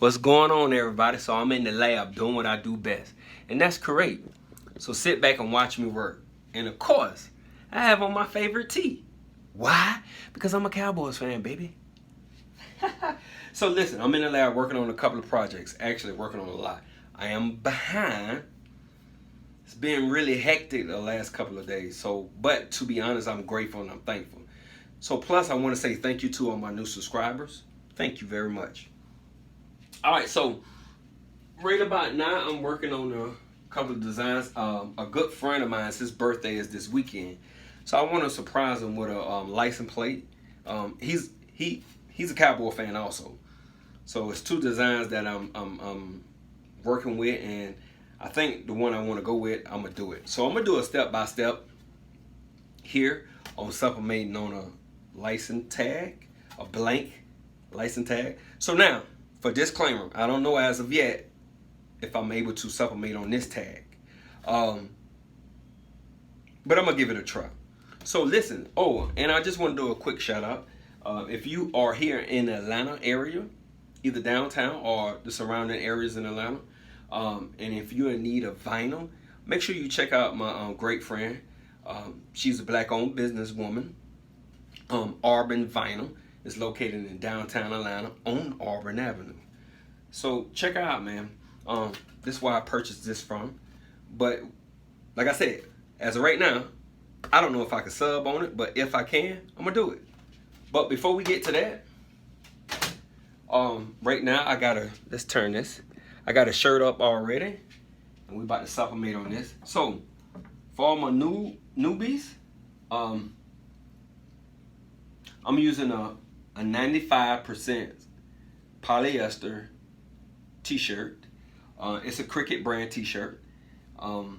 What's going on, everybody? So I'm in the lab doing what I do best, and that's correct. So sit back and watch me work. And of course, I have on my favorite tee. Why? Because I'm a Cowboys fan, baby. So listen, I'm in the lab working on a couple of projects. Actually, working on a lot. I am behind. It's been really hectic the last couple of days. But to be honest, I'm grateful and I'm thankful. So plus, I want to say thank you to all my new subscribers. Thank you very much. All right, so right about now, I'm working on a couple of designs. A good friend of mine, his birthday is this weekend, so I want to surprise him with a license plate. He's a Cowboy fan also, so it's two designs that I'm working with, and I think the one I want to go with, I'm gonna do it. So I'm gonna do a step by step here on sublimating on a license tag, a blank license tag. So now, for disclaimer, I don't know as of yet if I'm able to sublimate on this tag, but I'm gonna give it a try. So listen. Oh, and I just want to do a quick shout out. If you are here in the Atlanta area, either downtown or the surrounding areas in Atlanta, and if you're in need of vinyl, make sure you check out my great friend. She's a black-owned businesswoman. Auburn Vinyl is located in downtown Atlanta on Auburn Avenue. So check her out, man. This is where I purchased this from. But like I said, as of right now, I don't know if I can sub on it, but if I can, I'm gonna do it. But before we get to that, right now let's turn this. I got a shirt up already, and we about to sublimate on this. So for all my newbies, I'm using a 95% polyester T-shirt. It's a Cricket brand T-shirt. Couple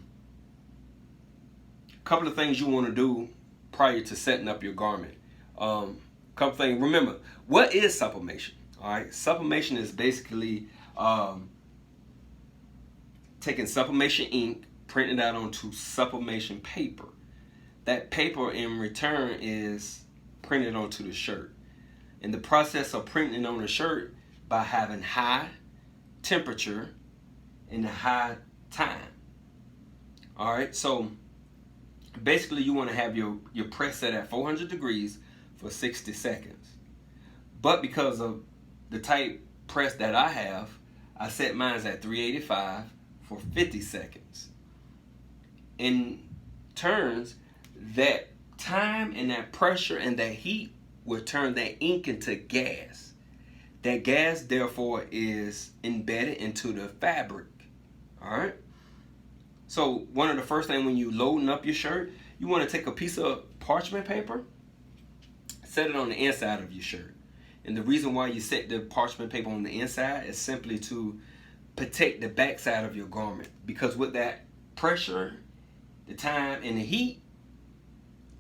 of things you want to do prior to setting up your garment. Couple things. Remember, what is sublimation? All right, sublimation is basically taking sublimation ink, printing it out onto sublimation paper. That paper in return is printed onto the shirt. In the process of printing on the shirt, by having high temperature and a high time. All right, so basically you want to have your press set at 400 degrees for 60 seconds. But because of the type press that I have, I set mine at 385 for 50 seconds. In turns, that time and that pressure and that heat will turn that ink into gas. That gas, therefore, is embedded into the fabric. All right. So one of the first things when you loading up your shirt, you want to take a piece of parchment paper, set it on the inside of your shirt. And the reason why you set the parchment paper on the inside is simply to protect the backside of your garment. Because with that pressure, the time, and the heat,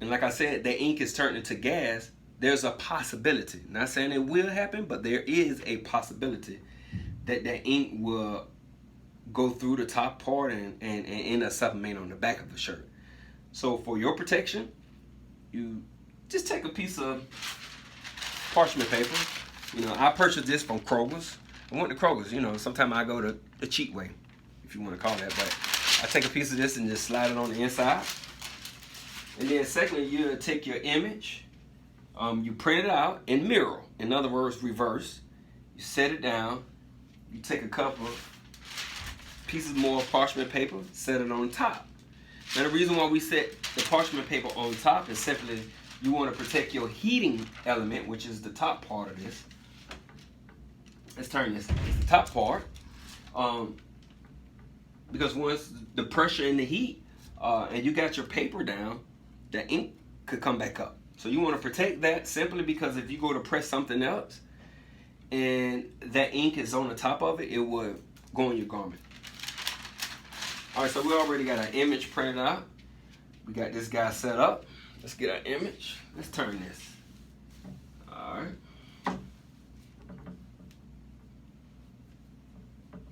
and like I said, the ink is turned into gas, there's a possibility. Not saying it will happen, but there is a possibility that the ink will go through the top part and end up sublimating on the back of the shirt. So for your protection, you just take a piece of parchment paper. You know, I purchased this from Kroger's. I went to Kroger's, you know, sometimes I go to the cheap way, if you want to call that, but I take a piece of this and just slide it on the inside. And then secondly, you take your image, you print it out in mirror, in other words, reverse. You set it down, you take a couple of pieces more parchment paper, set it on top. Now the reason why we set the parchment paper on top is simply you want to protect your heating element, which is the top part of this. Let's turn this. It's the top part. Because once the pressure and the heat, and you got your paper down, the ink could come back up. So you want to protect that simply because if you go to press something else and that ink is on the top of it, it would go on your garment. All right, so we already got our image printed out. We got this guy set up. Let's get our image. Let's turn this. All right.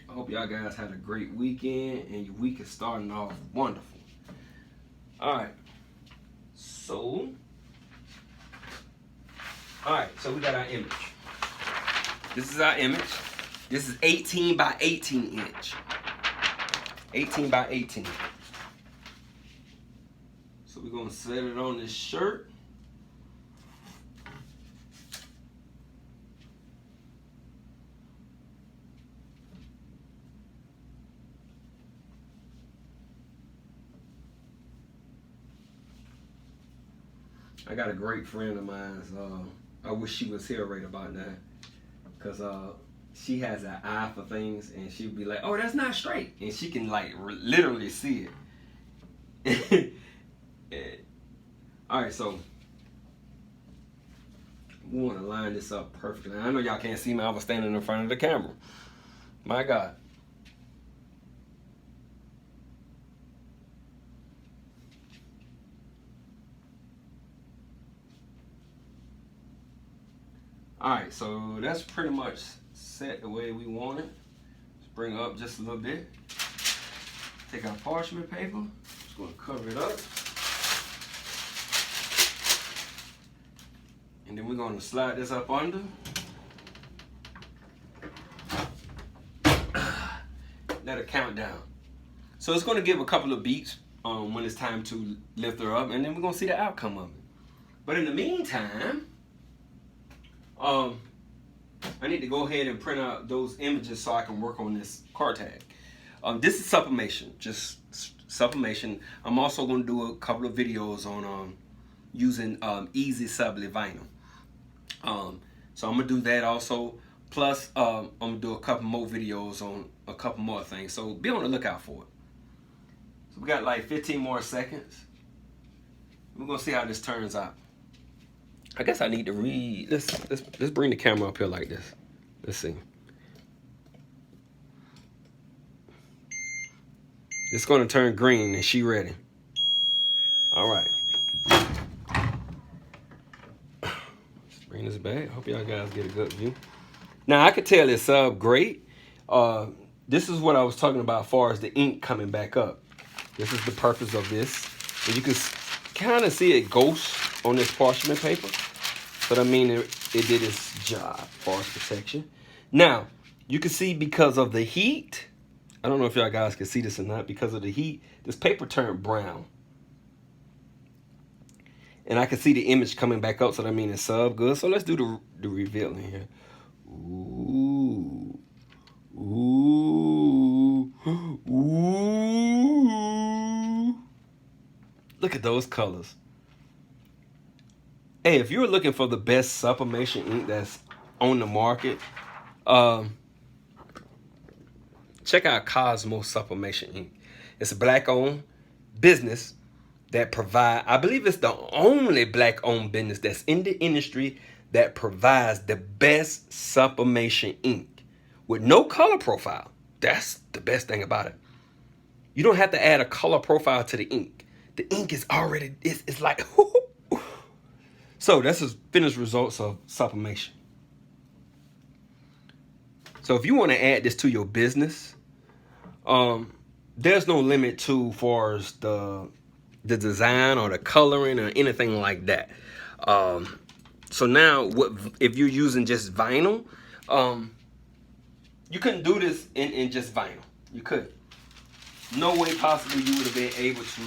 I hope y'all guys had a great weekend and your week is starting off wonderful. All right. So we got our image. This is our image. This is 18 by 18 inch. 18 by 18. So we're gonna set it on this shirt. I got a great friend of mine. I wish she was here right about now, cause she has an eye for things, and she'd be like, "Oh, that's not straight," and she can like literally see it. All right, so we want to line this up perfectly. I know y'all can't see me. I was standing in front of the camera. My God. Alright, so that's pretty much set the way we want it. Let's bring it up just a little bit. Take our parchment paper. Just going to cover it up. And then we're going to slide this up under. Let it count down. So it's going to give a couple of beats when it's time to lift her up, and then we're going to see the outcome of it. But in the meantime, I need to go ahead and print out those images so I can work on this car tag. This is sublimation, just sublimation. I'm also going to do a couple of videos on using easy subli vinyl. So I'm going to do that also. Plus, I'm going to do a couple more videos on a couple more things. So be on the lookout for it. So we got like 15 more seconds. We're going to see how this turns out. I guess I need to read. Let's bring the camera up here like this. Let's see. It's gonna turn green and she ready. All right. Let's bring this back. Hope y'all guys get a good view. Now I could tell it's great. This is what I was talking about as far as the ink coming back up. This is the purpose of this. And you can kind of see it ghost on this parchment paper. But I mean, it did its job as far as protection. Now, you can see because of the heat, I don't know if y'all guys can see this or not, because of the heat, this paper turned brown. And I can see the image coming back up, so that means it's sub good. So let's do the revealing here. Ooh. Ooh. Ooh. Look at those colors. Hey, if you're looking for the best sublimation ink that's on the market, check out Cosmo Sublimation Ink. It's a black-owned business that provide, I believe it's the only black-owned business that's in the industry that provides the best sublimation ink with no color profile. That's the best thing about it. You don't have to add a color profile to the ink. The ink is already, it's like, So that's the finished results of sublimation. So if you want to add this to your business, there's no limit to far as the design or the coloring or anything like that. So now, if you're using just vinyl, you couldn't do this in just vinyl. You couldn't. No way possibly you would have been able to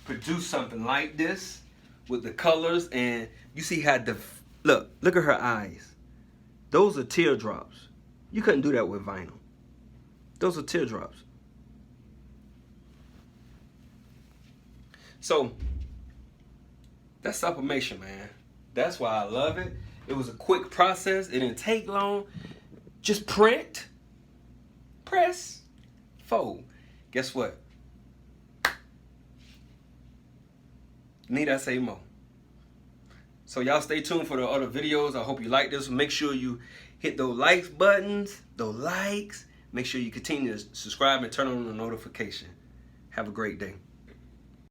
produce something like this with the colors. And you see how look at her eyes. Those are teardrops. You couldn't do that with vinyl. Those are teardrops. So that's sublimation, man. That's why I love it. It was a quick process. It didn't take long. Just print, press, fold. Guess what? Need I say more? So y'all stay tuned for the other videos. I hope you like this. Make sure you hit those likes buttons, those likes. Make sure you continue to subscribe and turn on the notification. Have a great day.